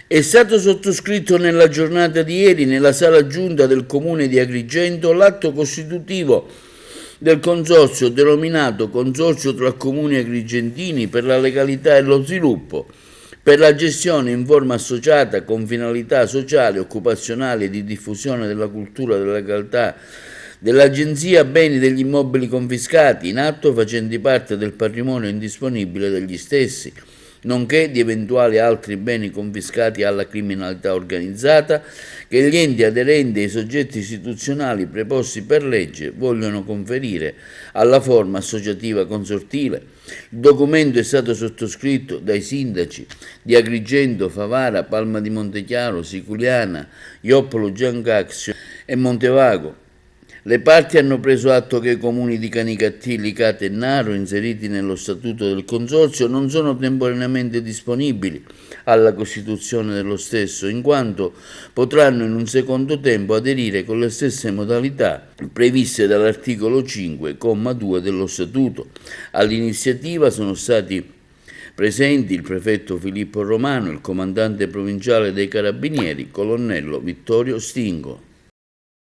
È stato sottoscritto nella giornata di ieri nella sala giunta del Comune di Agrigento l'atto costitutivo del consorzio denominato Consorzio tra Comuni Agrigentini per la legalità e lo sviluppo, per la gestione in forma associata con finalità sociali, occupazionali e di diffusione della cultura della legalità dell'Agenzia Beni degli immobili confiscati in atto facenti parte del patrimonio indisponibile degli stessi, nonché di eventuali altri beni confiscati alla criminalità organizzata che gli enti aderenti e i soggetti istituzionali preposti per legge vogliono conferire alla forma associativa consortile. Il documento è stato sottoscritto dai sindaci di Agrigento, Favara, Palma di Montechiaro, Siculiana, Ioppolo Giancazio e Montevago. Le parti hanno preso atto che i comuni di Canicattì, Licata e Naro, inseriti nello statuto del consorzio, non sono temporaneamente disponibili alla costituzione dello stesso, in quanto potranno in un secondo tempo aderire con le stesse modalità previste dall'articolo 5, comma 2 dello statuto. All'iniziativa sono stati presenti il prefetto Filippo Romano, il comandante provinciale dei Carabinieri, colonnello Vittorio Stingo.